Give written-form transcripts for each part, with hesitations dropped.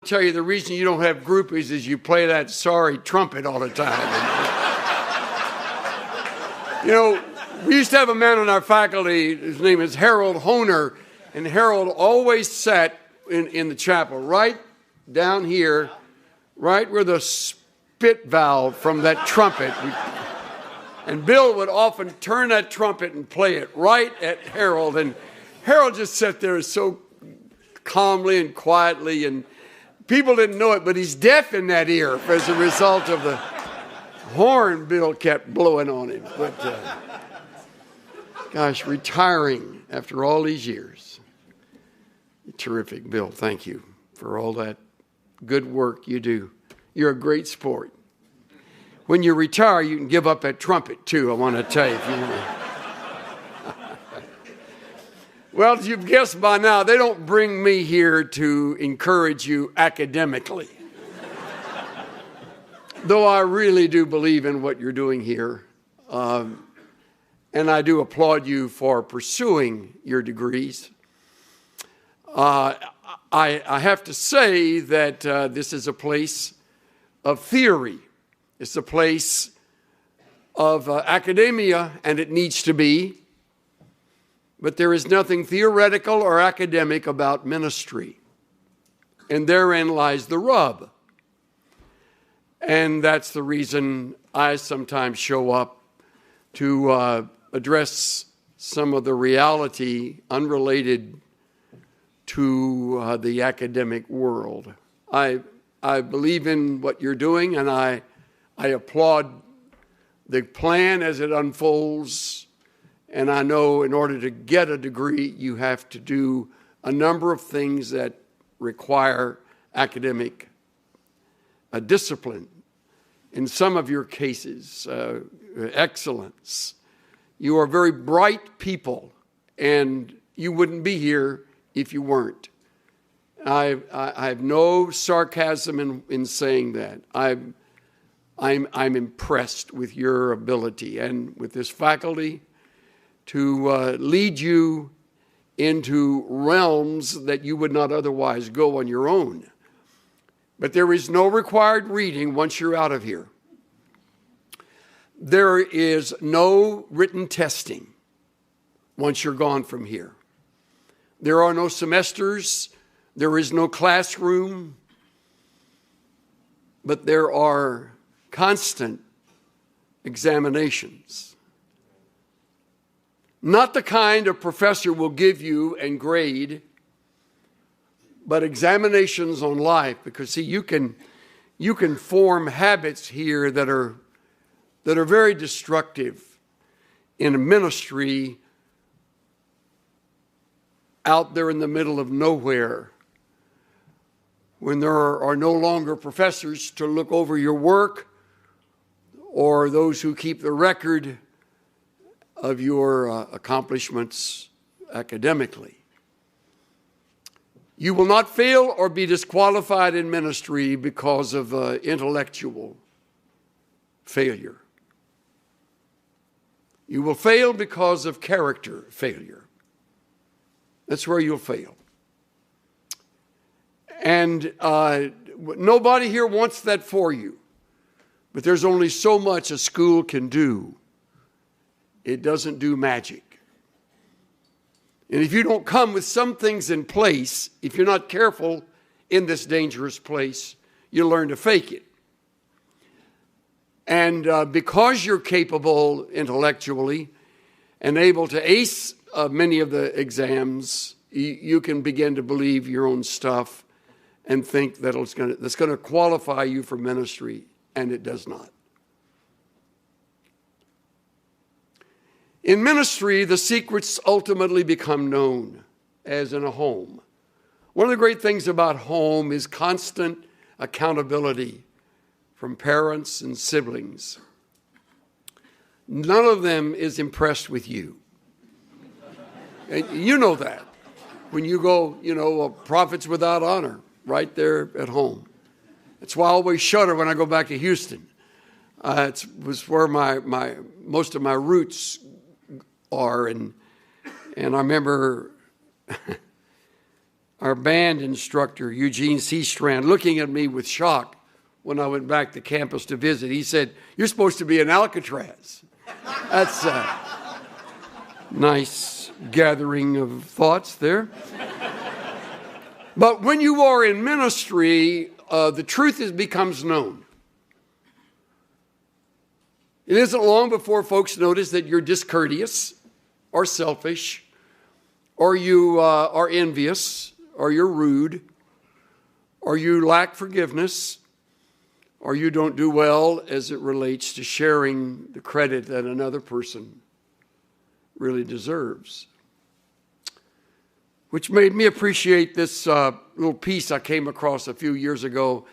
tell you the reason you don't have groupies is you play that sorry trumpet all the time. You know, we used to have a man on our faculty, his name is Harold Honer, and Harold always sat in the chapel right down here, right where the spit valve from that trumpet. And Bill would often turn that trumpet and play it right at Harold, and Harold just sat there so calmly and quietly, and people didn't know it, but he's deaf in that ear as a result of the horn Bill kept blowing on him. But gosh, retiring after all these years. Terrific, Bill. Thank you for all that good work you do. You're a great sport. When you retire, you can give up that trumpet too, I want to tell you if you want to. Well, as you've guessed by now, they don't bring me here to encourage you academically. Though I really do believe in what you're doing here. And I do applaud you for pursuing your degrees. I have to say that this is a place of theory. It's a place of academia, and it needs to be. But there is nothing theoretical or academic about ministry. And therein lies the rub. And that's the reason I sometimes show up to address some of the reality unrelated to the academic world. I believe in what you're doing, and I applaud the plan as it unfolds. And I know in order to get a degree, you have to do a number of things that require academic discipline. In some of your cases, excellence. You are very bright people, and you wouldn't be here if you weren't. I have no sarcasm in saying that. I'm impressed with your ability and with this faculty to lead you into realms that you would not otherwise go on your own. But there is no required reading once you're out of here. There is no written testing once you're gone from here. There are no semesters. There is no classroom. But there are constant examinations. Not the kind a professor will give you and grade, but examinations on life. Because see, you can form habits here that are very destructive in a ministry out there in the middle of nowhere, when there are no longer professors to look over your work or those who keep the record of your accomplishments academically. You will not fail or be disqualified in ministry because of intellectual failure. You will fail because of character failure. That's where you'll fail. And nobody here wants that for you. But there's only so much a school can do. It doesn't do magic. And if you don't come with some things in place, if you're not careful in this dangerous place, you'll learn to fake it. And because you're capable intellectually and able to ace many of the exams, you can begin to believe your own stuff and think that that's going to qualify you for ministry, and it does not. In ministry, the secrets ultimately become known, as in a home. One of the great things about home is constant accountability from parents and siblings. None of them is impressed with you. And you know that. When you go, prophets without honor, right there at home. That's why I always shudder when I go back to Houston. It was where most of my roots are, and I remember our band instructor, Eugene C. Strand, looking at me with shock when I went back to campus to visit. He said, "You're supposed to be in Alcatraz." That's a nice gathering of thoughts there. But when you are in ministry, the truth becomes known. It isn't long before folks notice that you're discourteous or selfish, or you are envious, or you're rude, or you lack forgiveness, or you don't do well as it relates to sharing the credit that another person really deserves. Which made me appreciate this little piece I came across a few years ago.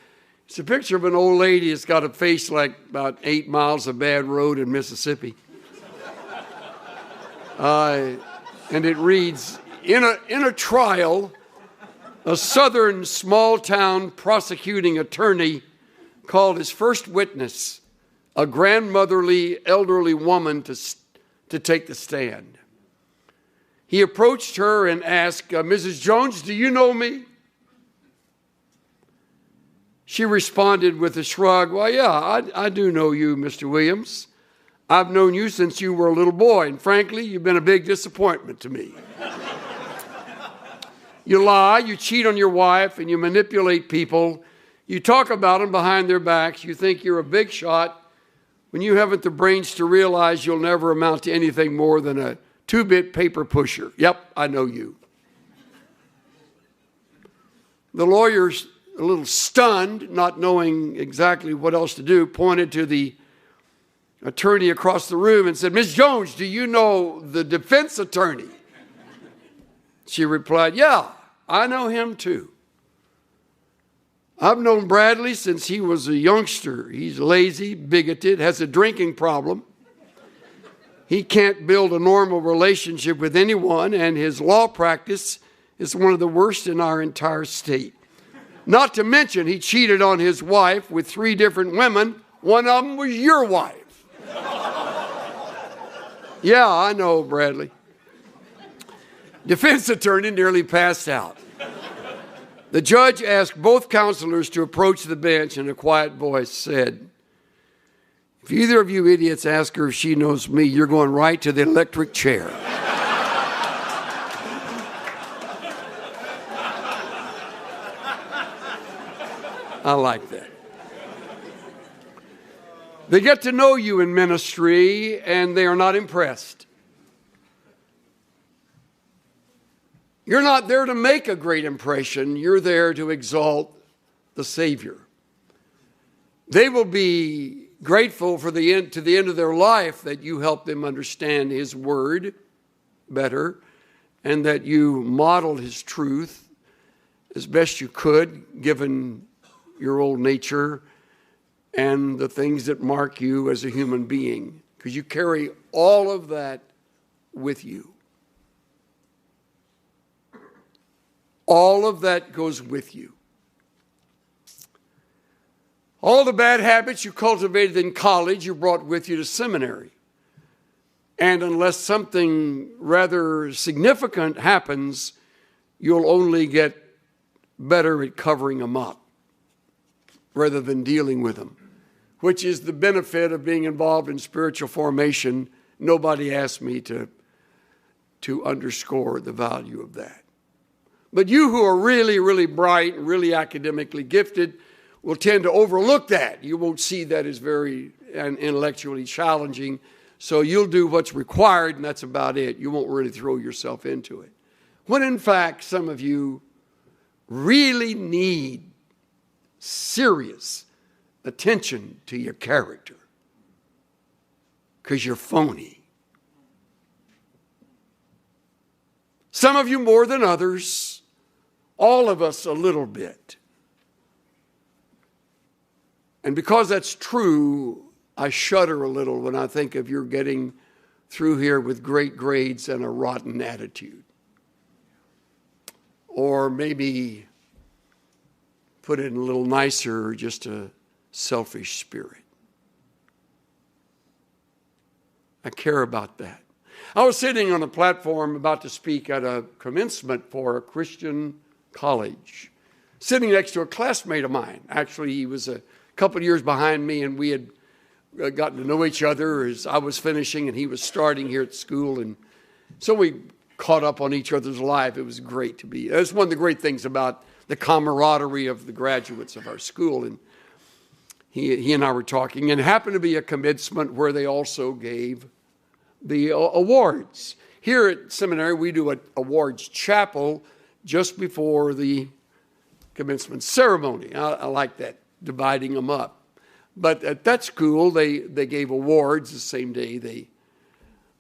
It's a picture of an old lady that's got a face like about 8 miles of bad road in Mississippi. And it reads, in a trial, a southern small-town prosecuting attorney called his first witness, a grandmotherly, elderly woman, to take the stand. He approached her and asked, "Mrs. Jones, do you know me?" She responded with a shrug, "Well, yeah, I do know you, Mr. Williams. I've known you since you were a little boy, and frankly, you've been a big disappointment to me. You lie, you cheat on your wife, and you manipulate people. You talk about them behind their backs. You think you're a big shot when you haven't the brains to realize you'll never amount to anything more than a 2-bit paper pusher. Yep, I know you." The lawyer's a little stunned, not knowing exactly what else to do, pointed to the attorney across the room and said, "Ms. Jones, do you know the defense attorney?" She replied, "Yeah, I know him too. I've known Bradley since he was a youngster. He's lazy, bigoted, has a drinking problem. He can't build a normal relationship with anyone, and his law practice is one of the worst in our entire state. Not to mention, he cheated on his wife with 3 different women. One of them was your wife." "Yeah, I know, Bradley." Defense attorney nearly passed out. The judge asked both counselors to approach the bench, and a quiet voice said, "If either of you idiots ask her if she knows me, you're going right to the electric chair." I like that. They get to know you in ministry, and they are not impressed. You're not there to make a great impression. You're there to exalt the Savior. They will be grateful to the end of their life that you help them understand His Word better, and that you modeled His truth as best you could, given your old nature and the things that mark you as a human being, because you carry all of that with you. All of that goes with you. All the bad habits you cultivated in college, you brought with you to seminary. And unless something rather significant happens, you'll only get better at covering them up rather than dealing with them, which is the benefit of being involved in spiritual formation. Nobody asked me to underscore the value of that. But you who are really, really bright and really academically gifted will tend to overlook that. You won't see that as very intellectually challenging, so you'll do what's required, and that's about it. You won't really throw yourself into it. When in fact, some of you really need serious attention to your character because you're phony. Some of you more than others, all of us a little bit. And because that's true, I shudder a little when I think of your getting through here with great grades and a rotten attitude. Or maybe, put it a little nicer, just a selfish spirit. I care about that. I was sitting on a platform about to speak at a commencement for a Christian college, sitting next to a classmate of mine. Actually, he was a couple of years behind me, and we had gotten to know each other as I was finishing and he was starting here at school. And so we caught up on each other's life. It was great to be. That's one of the great things about the camaraderie of the graduates of our school. And he and I were talking, and it happened to be a commencement where they also gave the awards. Here at seminary, we do an awards chapel just before the commencement ceremony. I like that, dividing them up. But at that school, they gave awards the same day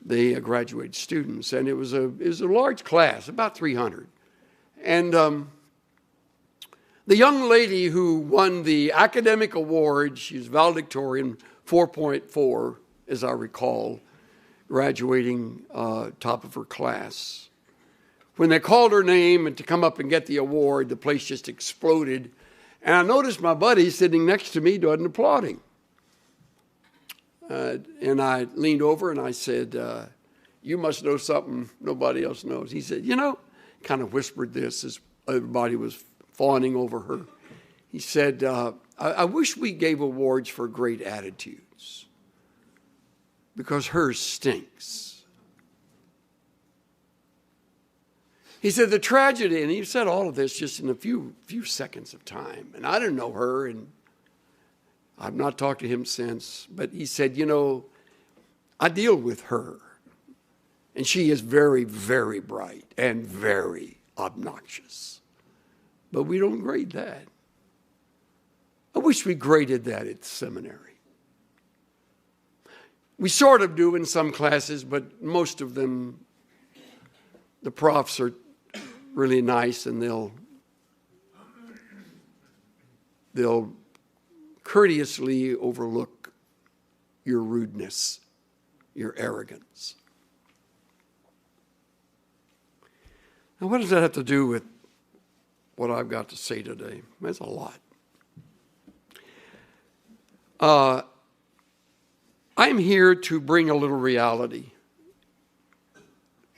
they graduated students, and it was a large class, about 300. And the young lady who won the academic award, she was valedictorian, 4.4, as I recall, graduating top of her class. When they called her name and to come up and get the award, the place just exploded. And I noticed my buddy sitting next to me wasn't applauding. And I leaned over and I said, you must know something nobody else knows. He said, kind of whispered this as everybody was fawning over her. He said, I wish we gave awards for great attitudes because hers stinks. He said the tragedy, and he said all of this just in a few seconds of time. And I didn't know her, and I've not talked to him since. But he said, I deal with her. And she is very, very bright and very obnoxious. But we don't grade that. I wish we graded that at seminary. We sort of do in some classes, but most of them, the profs are really nice, and they'll courteously overlook your rudeness, your arrogance. Now, what does that have to do with what I've got to say today? That's a lot. I'm here to bring a little reality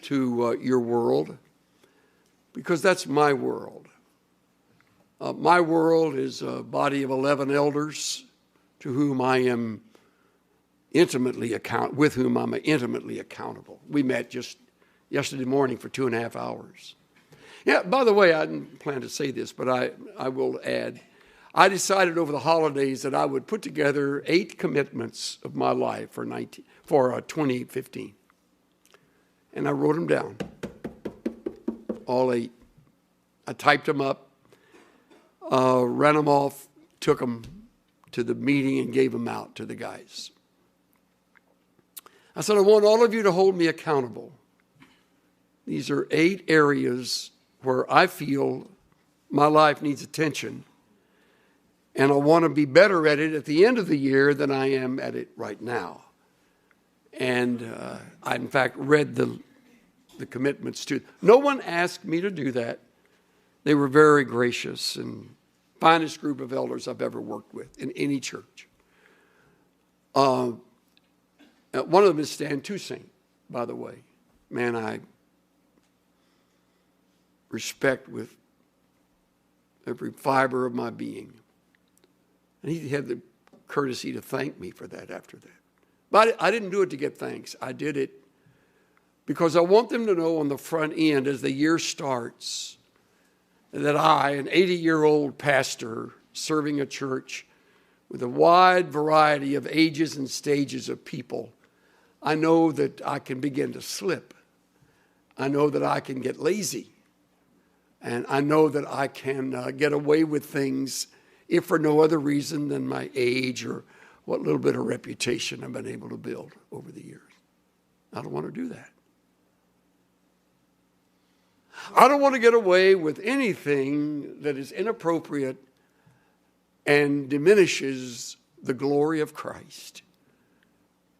to your world, because that's my world. My world is a body of 11 elders to whom I am with whom I'm intimately accountable. We met just yesterday morning for 2.5 hours. Yeah, by the way, I didn't plan to say this, but I will add, I decided over the holidays that I would put together 8 commitments of my life for 2015. And I wrote them down, all 8. I typed them up, ran them off, took them to the meeting and gave them out to the guys. I said, I want all of you to hold me accountable. These are 8 areas where I feel my life needs attention, and I want to be better at it at the end of the year than I am at it right now. And I, in fact, read the commitments to. No one asked me to do that. They were very gracious and finest group of elders I've ever worked with in any church. One of them is Stan Toussaint, by the way. Man, I respect with every fiber of my being. And he had the courtesy to thank me for that after that. But I didn't do it to get thanks. I did it because I want them to know on the front end as the year starts that I, an 80-year-old pastor serving a church with a wide variety of ages and stages of people, I know that I can begin to slip. I know that I can get lazy. And I know that I can get away with things if for no other reason than my age or what little bit of reputation I've been able to build over the years. I don't want to do that. I don't want to get away with anything that is inappropriate and diminishes the glory of Christ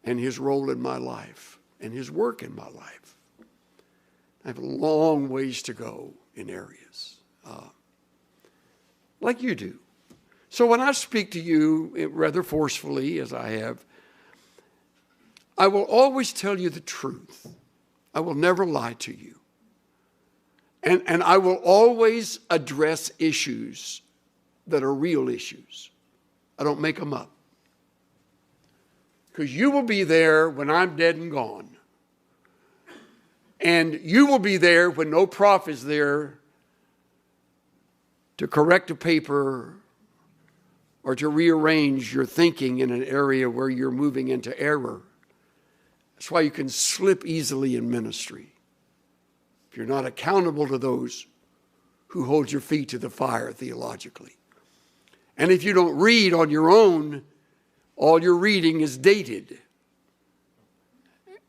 and his role in my life and his work in my life. I have a long ways to go in areas like you do. So when I speak to you rather forcefully, as I have, I will always tell you the truth. I will never lie to you. And I will always address issues that are real issues. I don't make them up. Because you will be there when I'm dead and gone. And you will be there when no prof is there to correct a paper or to rearrange your thinking in an area where you're moving into error. That's why you can slip easily in ministry. If you're not accountable to those who hold your feet to the fire theologically. And if you don't read on your own, all your reading is dated.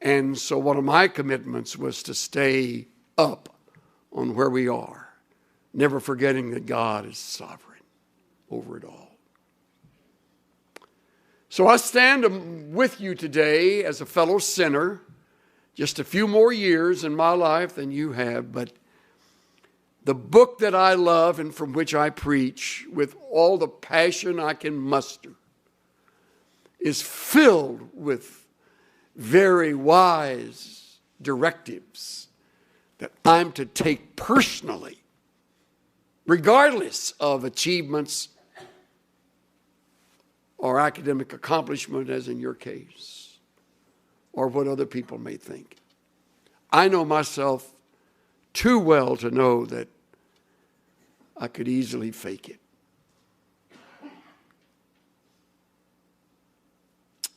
And so one of my commitments was to stay up on where we are, never forgetting that God is sovereign over it all. So I stand with you today as a fellow sinner, just a few more years in my life than you have, but the book that I love and from which I preach with all the passion I can muster is filled with very wise directives that I'm to take personally, regardless of achievements or academic accomplishment, as in your case, or what other people may think. I know myself too well to know that I could easily fake it.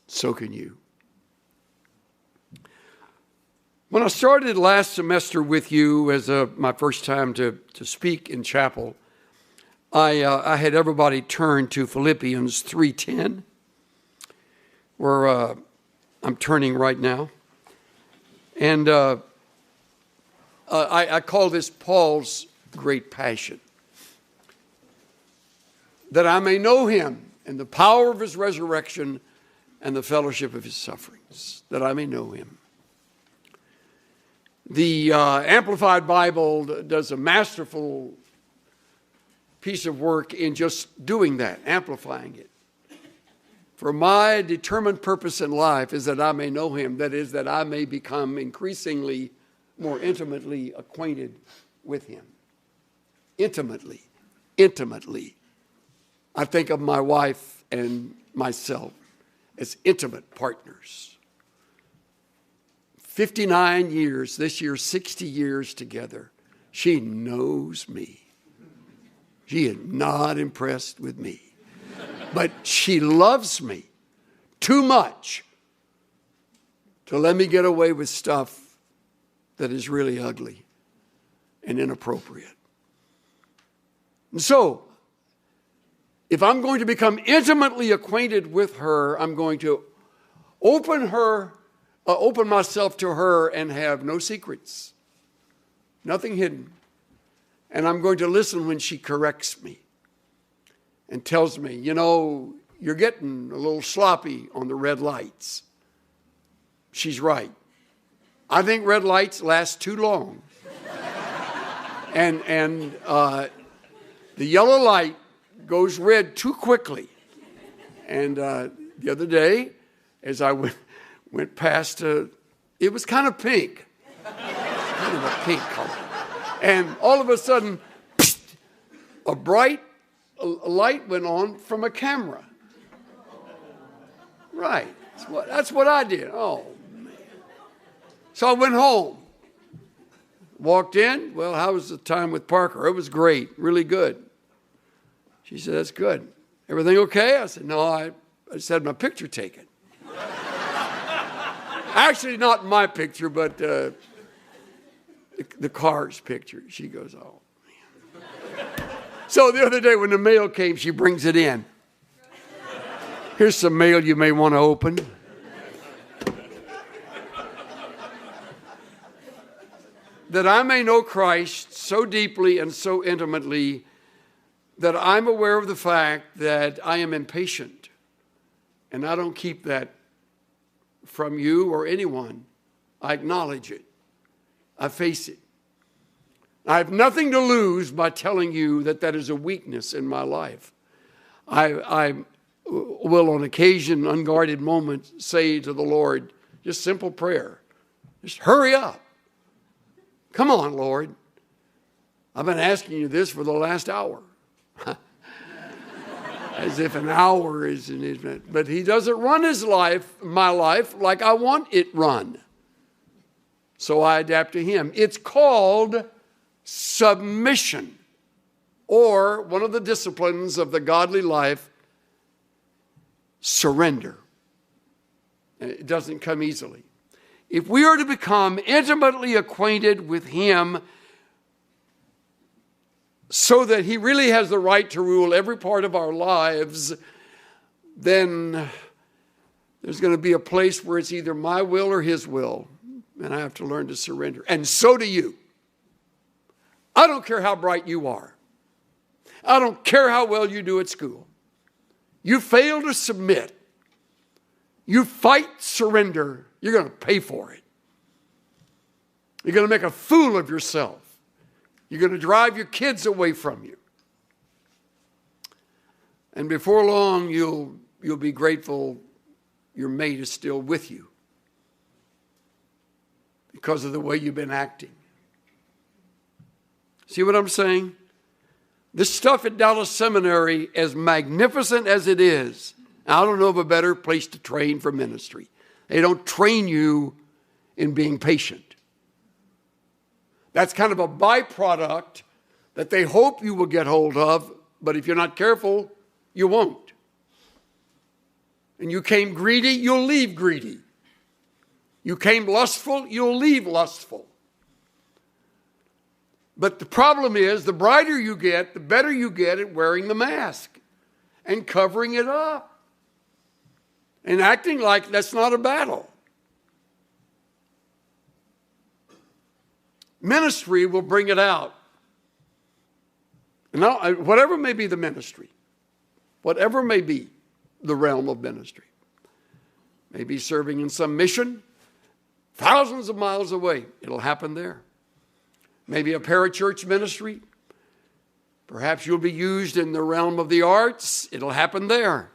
So can you. When I started last semester with you as my first time to speak in chapel, I had everybody turn to Philippians 3:10, where I'm turning right now. And I call this Paul's great passion. That I may know him and the power of his resurrection and the fellowship of his sufferings. That I may know him. The Amplified Bible does a masterful piece of work in just doing that, amplifying it. For my determined purpose in life is that I may know him. That is, that I may become increasingly more intimately acquainted with him. Intimately. I think of my wife and myself as intimate partners. 59 years, this year 60 years together. She knows me. She is not impressed with me. But she loves me too much to let me get away with stuff that is really ugly and inappropriate. And so, if I'm going to become intimately acquainted with her, I'm going to open myself to her and have no secrets, nothing hidden. And I'm going to listen when she corrects me and tells me, you know, you're getting a little sloppy on the red lights. She's right. I think red lights last too long. and the yellow light goes red too quickly. And the other day, as I went past, it was kind of pink. Kind of a pink color. And all of a sudden, a bright light went on from a camera. Right. That's what I did. Oh, man. So I went home. Walked in. Well, how was the time with Parker? It was great. Really good. She said, that's good. Everything okay? I said, no, I just had my picture taken. Actually, not my picture, but the car's picture. She goes, oh, man. So the other day when the mail came, she brings it in. Here's some mail you may want to open. That I may know Christ so deeply and so intimately that I'm aware of the fact that I am impatient. And I don't keep that from you or anyone. I acknowledge it. I face it. I have nothing to lose by telling you that that is a weakness in my life. I will on occasion, unguarded moments, say to the Lord, just simple prayer, just hurry up. Come on, Lord. I've been asking you this for the last hour. As if an hour is in his minute. But he doesn't run his life, my life, like I want it run. So I adapt to him. It's called submission, or one of the disciplines of the godly life, surrender. And it doesn't come easily. If we are to become intimately acquainted with him so that he really has the right to rule every part of our lives, then there's going to be a place where it's either my will or his will. And I have to learn to surrender. And so do you. I don't care how bright you are. I don't care how well you do at school. You fail to submit. You fight surrender. You're going to pay for it. You're going to make a fool of yourself. You're going to drive your kids away from you. And before long, you'll be grateful your mate is still with you because of the way you've been acting. See what I'm saying? This stuff at Dallas Seminary, as magnificent as it is, I don't know of a better place to train for ministry. They don't train you in being patient. That's kind of a byproduct that they hope you will get hold of, but if you're not careful, you won't. And you came greedy, you'll leave greedy. You came lustful, you'll leave lustful. But the problem is, the brighter you get, the better you get at wearing the mask and covering it up and acting like that's not a battle. Ministry will bring it out. Now, whatever may be the ministry, whatever may be the realm of ministry, maybe serving in some mission thousands of miles away, it'll happen there. Maybe a parachurch ministry, perhaps you'll be used in the realm of the arts, it'll happen there.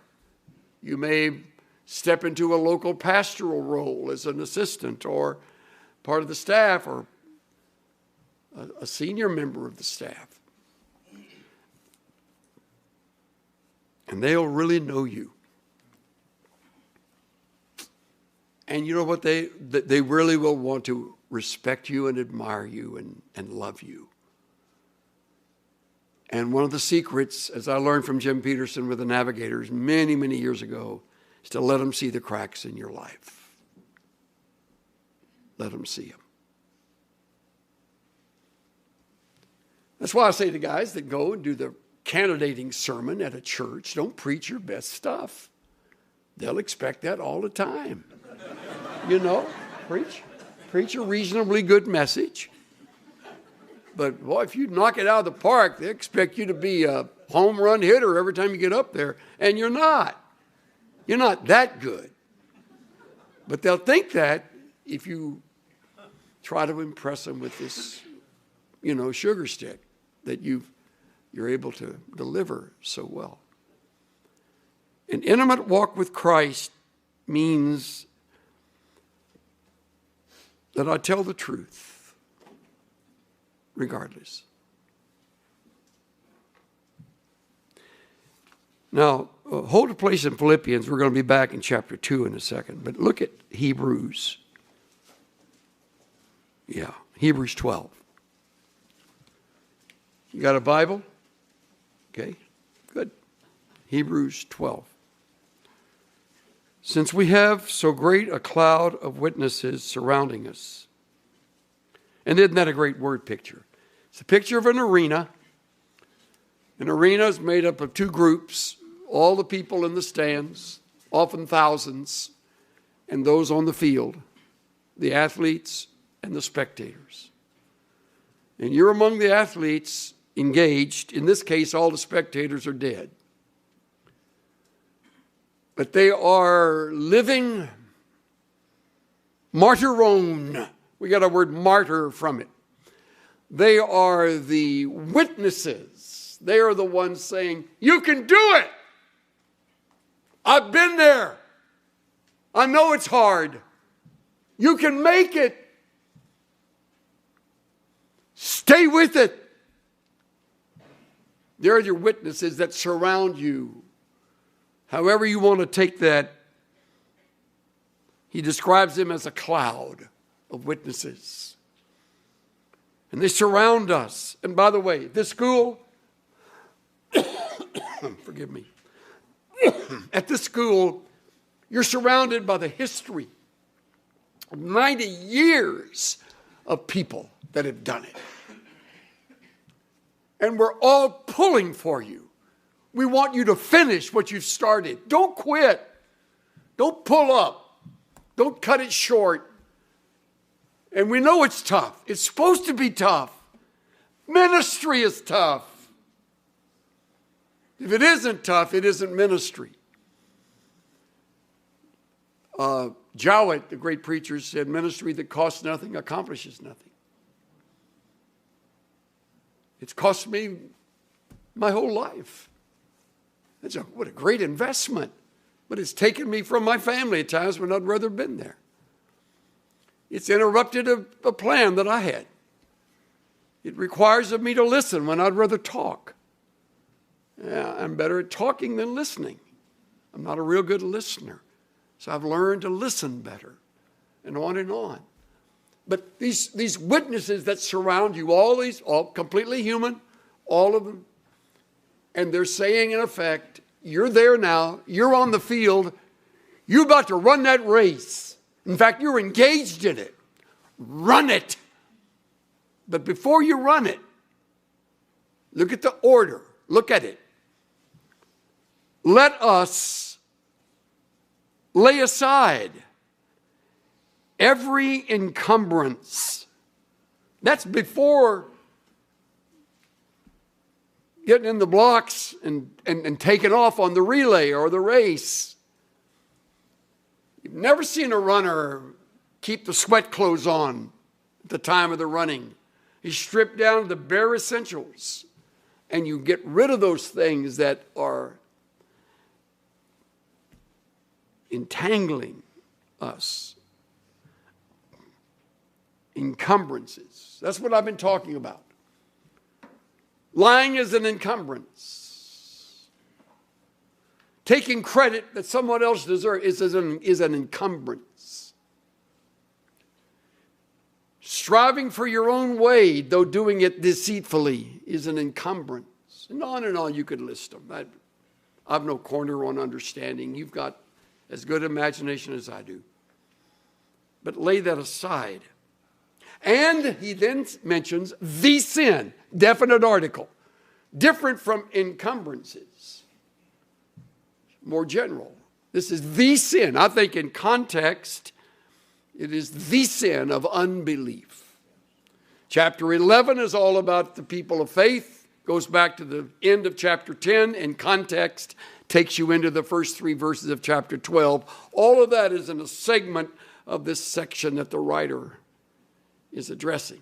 You may step into a local pastoral role as an assistant or part of the staff or a senior member of the staff. And they'll really know you. And you know what? They really will want to respect you and admire you and love you. And one of the secrets, as I learned from Jim Peterson with the Navigators many, many years ago, is to let them see the cracks in your life. Let them see them. That's why I say to guys that go and do the candidating sermon at a church, don't preach your best stuff. They'll expect that all the time. You know, preach a reasonably good message. But boy, if you knock it out of the park, they expect you to be a home run hitter every time you get up there. And you're not. You're not that good. But they'll think that if you try to impress them with this, sugar stick that you're able to deliver so well. An intimate walk with Christ means that I tell the truth, regardless. Now, hold a place in Philippians. We're going to be back in chapter 2 in a second. But look at Hebrews. Yeah, Hebrews 12. You got a Bible? Okay, good. Hebrews 12. Since we have so great a cloud of witnesses surrounding us. And isn't that a great word picture? It's a picture of an arena. An arena is made up of two groups, all the people in the stands, often thousands, and those on the field, the athletes and the spectators. And you're among the athletes engaged. In this case, all the spectators are dead. But they are living martyrone. We got our word martyr from it. They are the witnesses. They are the ones saying, you can do it. I've been there. I know it's hard. You can make it. Stay with it. They're your witnesses that surround you. However you want to take that, he describes them as a cloud of witnesses. And they surround us. And by the way, this school, forgive me, at this school, you're surrounded by the history of 90 years of people that have done it. And we're all pulling for you. We want you to finish what you've started. Don't quit. Don't pull up. Don't cut it short. And we know it's tough. It's supposed to be tough. Ministry is tough. If it isn't tough, it isn't ministry. Jowett, the great preacher, said, ministry that costs nothing accomplishes nothing. It's cost me my whole life. What a great investment. But it's taken me from my family at times when I'd rather have been there. It's interrupted a plan that I had. It requires of me to listen when I'd rather talk. Yeah, I'm better at talking than listening. I'm not a real good listener. So I've learned to listen better, and on and on. But these witnesses that surround you, all completely human, all of them, and they're saying in effect, you're there now, you're on the field, you're about to run that race. In fact, you're engaged in it. Run it. But before you run it, look at the order. Look at it. Let us lay aside every encumbrance. That's before getting in the blocks and taking off on the relay or the race. You've never seen a runner keep the sweat clothes on at the time of the running. You strip down to the bare essentials and you get rid of those things that are entangling us. Encumbrances. That's what I've been talking about. Lying is an encumbrance. Taking credit that someone else deserves is an encumbrance. Striving for your own way, though doing it deceitfully, is an encumbrance. And on you could list them. I've no corner on understanding. You've got as good imagination as I do. But lay that aside. And he then mentions the sin, definite article, different from encumbrances, more general. This is the sin. I think in context, it is the sin of unbelief. Chapter 11 is all about the people of faith, goes back to the end of chapter 10, in context, takes you into the first 3 verses of chapter 12. All of that is in a segment of this section that the writer is addressing.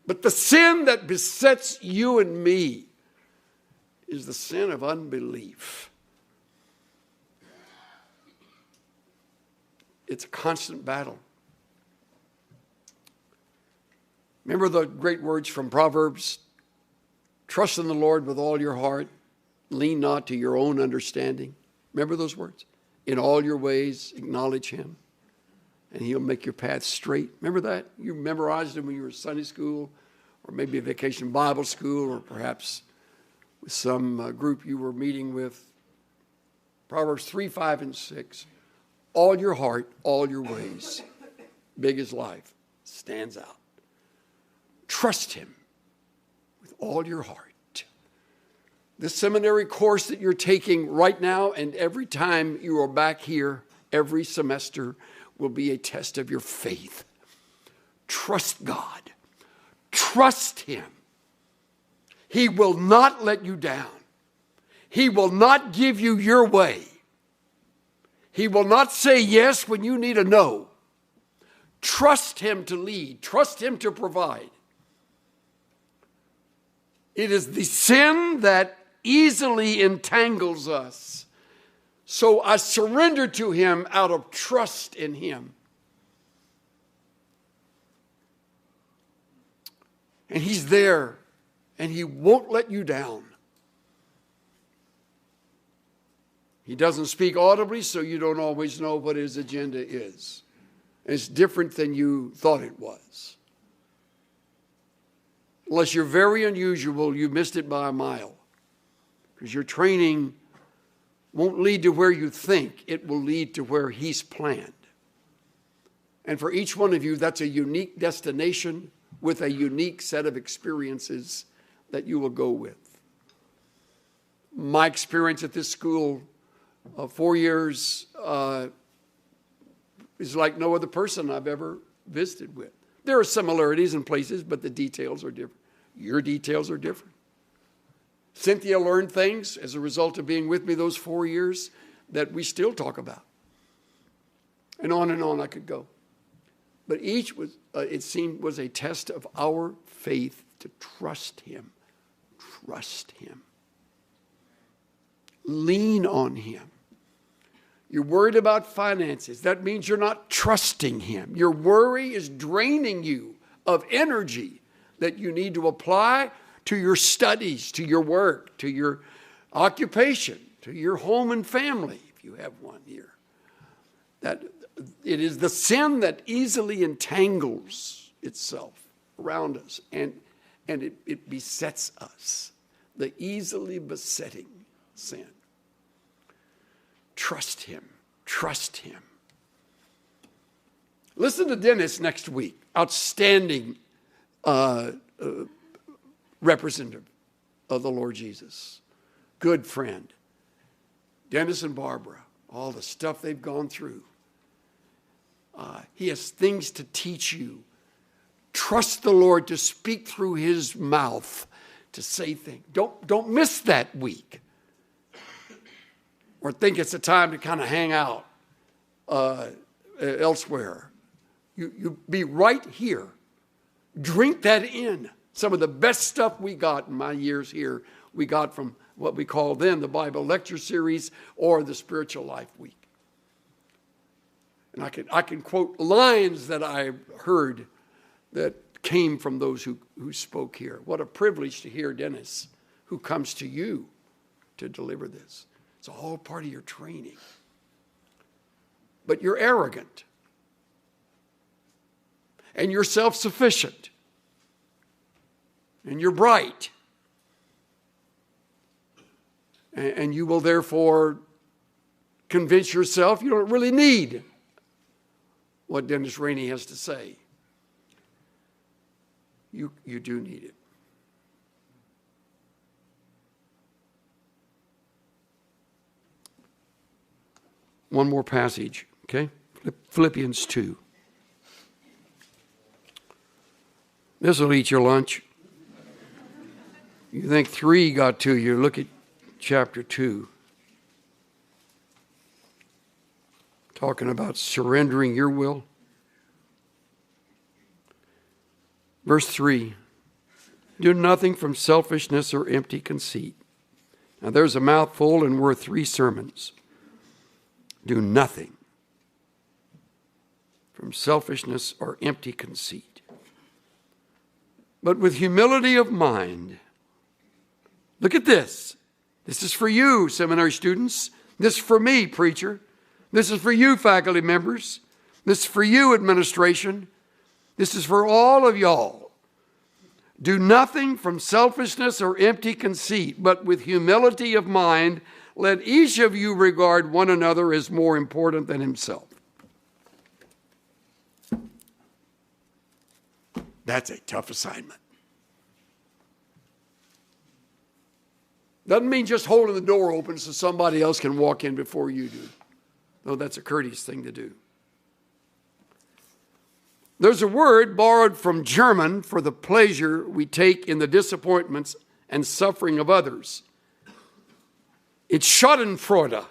But the sin that besets you and me is the sin of unbelief. It's a constant battle. Remember the great words from Proverbs? Trust in the Lord with all your heart. Lean not to your own understanding. Remember those words? In all your ways, acknowledge him, and he'll make your path straight. Remember that? You memorized them when you were in Sunday school, or maybe a vacation Bible school, or perhaps with some group you were meeting with. Proverbs 3, 5, and 6. All your heart, all your ways. Big as life. Stands out. Trust him with all your heart. This seminary course that you're taking right now and every time you are back here, every semester, will be a test of your faith. Trust God. Trust him. He will not let you down. He will not give you your way. He will not say yes when you need a no. Trust him to lead. Trust him to provide. It is the sin that easily entangles us. So I surrender to him out of trust in him. And he's there and he won't let you down. He doesn't speak audibly, so you don't always know what his agenda is. It's different than you thought it was. Unless you're very unusual, you missed it by a mile. Because your training won't lead to where you think. It will lead to where he's planned. And for each one of you, that's a unique destination with a unique set of experiences that you will go with. My experience at this school, 4 years, is like no other person I've ever visited with. There are similarities in places, but the details are different. Your details are different. Cynthia learned things as a result of being with me those 4 years that we still talk about. And on I could go. But each was, it seemed, was a test of our faith to trust him. Trust him. Lean on him. You're worried about finances. That means you're not trusting him. Your worry is draining you of energy that you need to apply to your studies, to your work, to your occupation, to your home and family, if you have one here. That it is the sin that easily entangles itself around us, and it besets us. The easily besetting sin. Trust him. Trust him. Listen to Dennis next week. Outstanding representative of the Lord Jesus. Good friend. Dennis and Barbara. All the stuff they've gone through. He has things to teach you. Trust the Lord to speak through his mouth, to say things. Don't miss that week. Or think it's a time to kind of hang out elsewhere. You be right here. Drink that in. Some of the best stuff we got in my years here, we got from what we call then the Bible Lecture Series or the Spiritual Life Week. And I can quote lines that I heard that came from those who spoke here. What a privilege to hear Dennis, who comes to you to deliver this. It's all part of your training. But you're arrogant. And you're self-sufficient. And you're bright. And you will therefore convince yourself you don't really need what Dennis Rainey has to say. You do need it. One more passage, okay? Philippians 2. This will eat your lunch. You think 3 got to you. Look at chapter 2. Talking about surrendering your will. Verse 3. Do nothing from selfishness or empty conceit. Now there's a mouthful and worth 3 sermons. Do nothing from selfishness or empty conceit, but with humility of mind. Look at this. This is for you, seminary students. This is for me, preacher. This is for you, faculty members. This is for you, administration. This is for all of y'all. Do nothing from selfishness or empty conceit, but with humility of mind, let each of you regard one another as more important than himself. That's a tough assignment. Doesn't mean just holding the door open so somebody else can walk in before you do. Though that's a courteous thing to do. There's a word borrowed from German for the pleasure we take in the disappointments and suffering of others. It's Schadenfreude.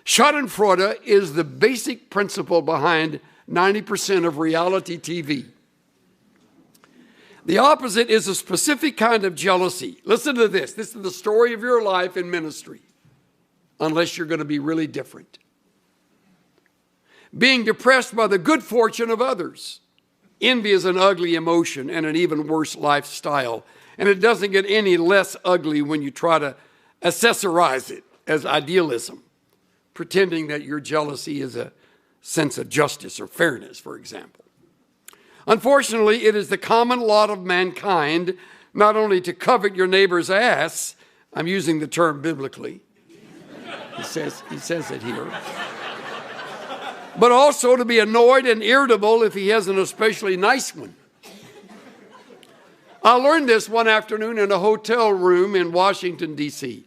Schadenfreude is the basic principle behind 90% of reality TV. The opposite is a specific kind of jealousy. Listen to this. This is the story of your life in ministry, unless you're going to be really different. Being depressed by the good fortune of others. Envy is an ugly emotion and an even worse lifestyle. And it doesn't get any less ugly when you try to accessorize it as idealism, pretending that your jealousy is a sense of justice or fairness, for example. Unfortunately, it is the common lot of mankind not only to covet your neighbor's ass, I'm using the term biblically, he says it here, but also to be annoyed and irritable if he has an especially nice one. I learned this one afternoon in a hotel room in Washington, D.C.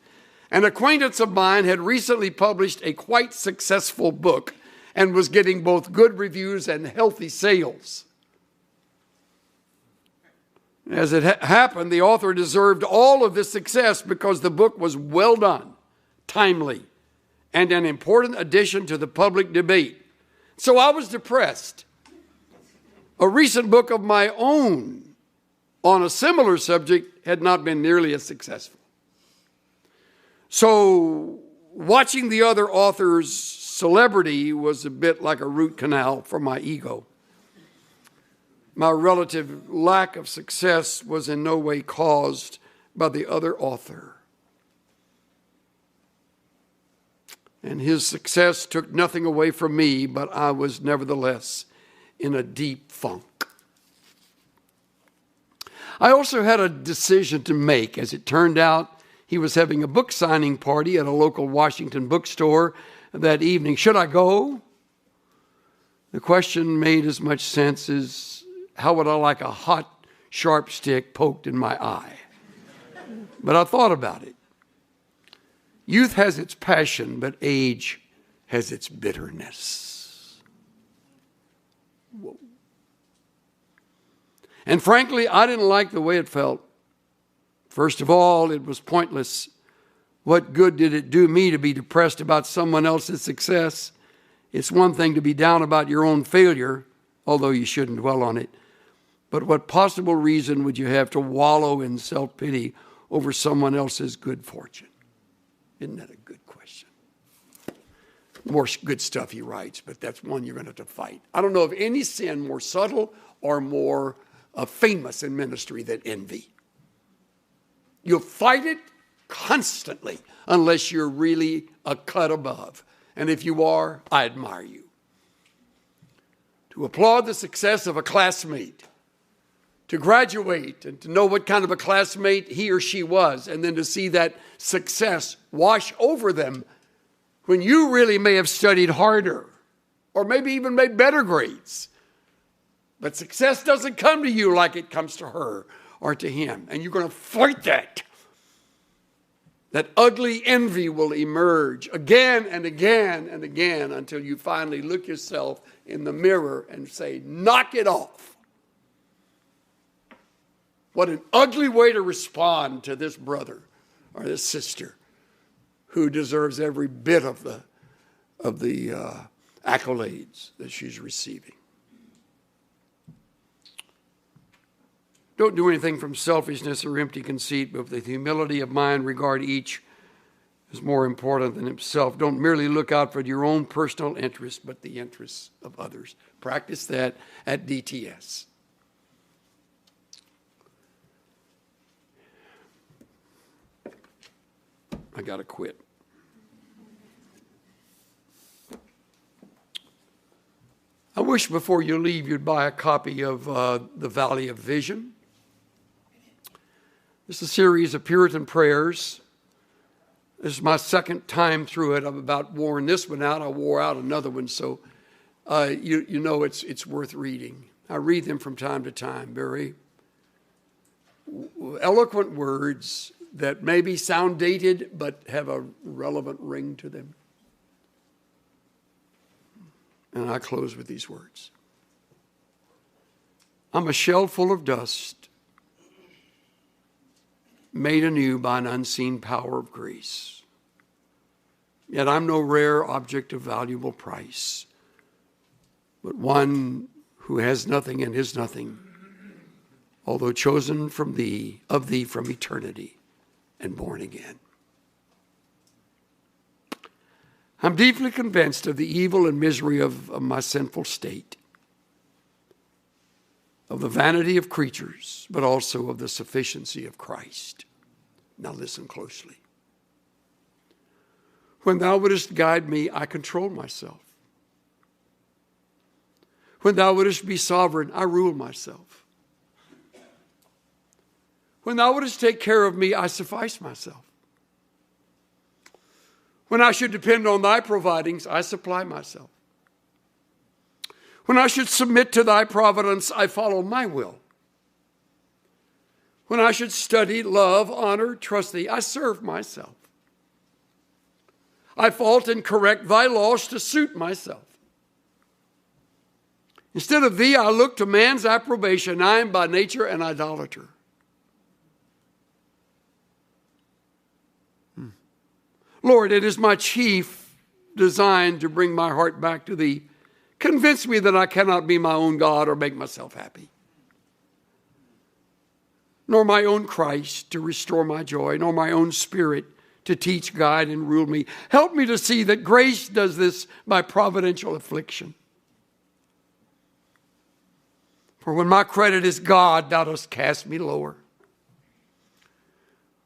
An acquaintance of mine had recently published a quite successful book and was getting both good reviews and healthy sales. As it happened, the author deserved all of this success because the book was well done, timely, and an important addition to the public debate. So I was depressed. A recent book of my own on a similar subject had not been nearly as successful. So watching the other author's celebrity was a bit like a root canal for my ego. My relative lack of success was in no way caused by the other author. And his success took nothing away from me, but I was nevertheless in a deep funk. I also had a decision to make. As it turned out, he was having a book signing party at a local Washington bookstore that evening. Should I go? The question made as much sense as, how would I like a hot, sharp stick poked in my eye? But I thought about it. Youth has its passion, but age has its bitterness. Whoa. And frankly, I didn't like the way it felt. First of all, it was pointless. What good did it do me to be depressed about someone else's success? It's one thing to be down about your own failure, although you shouldn't dwell on it. But what possible reason would you have to wallow in self-pity over someone else's good fortune? Isn't that a good question? More good stuff he writes, but that's one you're going to have to fight. I don't know of any sin more subtle or more famous in ministry than envy. You'll fight it constantly unless you're really a cut above. And if you are, I admire you. To applaud the success of a classmate, to graduate and to know what kind of a classmate he or she was, and then to see that success wash over them when you really may have studied harder or maybe even made better grades. But success doesn't come to you like it comes to her or to him. And you're going to fight that. That ugly envy will emerge again and again and again until you finally look yourself in the mirror and say, knock it off. What an ugly way to respond to this brother or this sister who deserves every bit of the accolades that she's receiving. Don't do anything from selfishness or empty conceit, but with humility of mind, regard each as more important than himself. Don't merely look out for your own personal interests, but the interests of others. Practice that at DTS. I got to quit. I wish before you leave you'd buy a copy of The Valley of Vision. It's a series of Puritan prayers. This is my second time through it. I've about worn this one out. I wore out another one, so you know it's worth reading. I read them from time to time. Very eloquent words that maybe sound dated but have a relevant ring to them. And I close with these words. I'm a shell full of dust, made anew by an unseen power of grace. Yet I'm no rare object of valuable price, but one who has nothing and is nothing, although chosen from thee, of thee from eternity, and born again. I'm deeply convinced of the evil and misery of my sinful state, of of the vanity of creatures, but also of the sufficiency of Christ. Now listen closely. When thou wouldest guide me, I control myself. When thou wouldest be sovereign, I rule myself. When thou wouldest take care of me, I suffice myself. When I should depend on thy providings, I supply myself. When I should submit to thy providence, I follow my will. When I should study, love, honor, trust thee, I serve myself. I fault and correct thy laws to suit myself. Instead of thee, I look to man's approbation. I am by nature an idolater. Lord, it is my chief design to bring my heart back to thee. Convince me that I cannot be my own God or make myself happy, nor my own Christ to restore my joy, nor my own Spirit to teach, guide, and rule me. Help me to see that grace does this by providential affliction. For when my credit is God, thou dost cast me lower.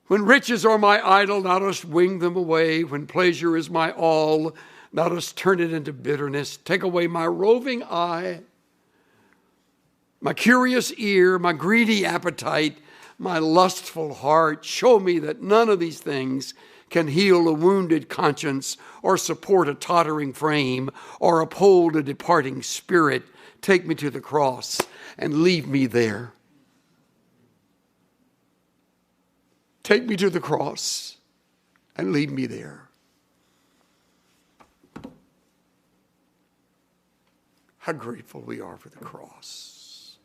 When riches are my idol, thou dost wing them away. When pleasure is my all, thou dost turn it into bitterness. Take away my roving eye, my curious ear, my greedy appetite, my lustful heart. Show me that none of these things can heal a wounded conscience or support a tottering frame or uphold a departing spirit. Take me to the cross and leave me there. Take me to the cross and leave me there. How grateful we are for the cross.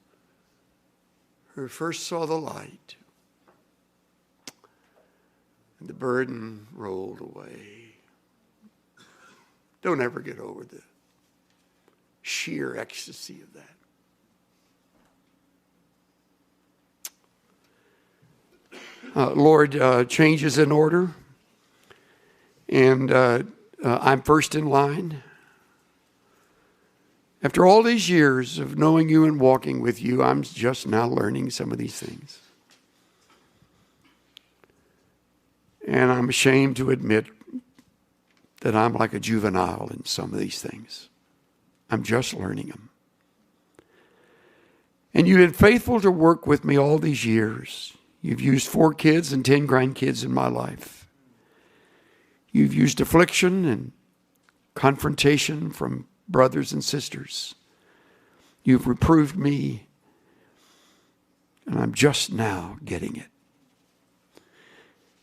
Who first saw the light and the burden rolled away. Don't ever get over the sheer ecstasy of that. Lord, change is in order, and I'm first in line. After all these years of knowing you and walking with you, I'm just now learning some of these things. And I'm ashamed to admit that I'm like a juvenile in some of these things. I'm just learning them. And you've been faithful to work with me all these years. You've used 4 kids and 10 grandkids in my life. You've used affliction and confrontation from brothers and sisters. You've reproved me, and I'm just now getting it.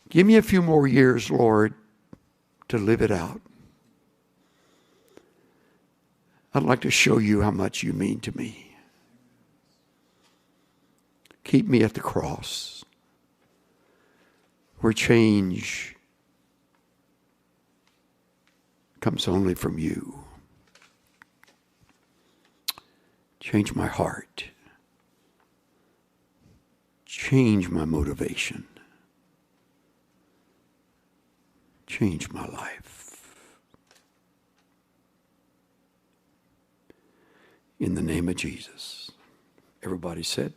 Give me a few more years, Lord, to live it out. I'd like to show you how much you mean to me. Keep me at the cross, where change comes only from you. Change my heart. Change my motivation. Change my life. In the name of Jesus. Everybody said,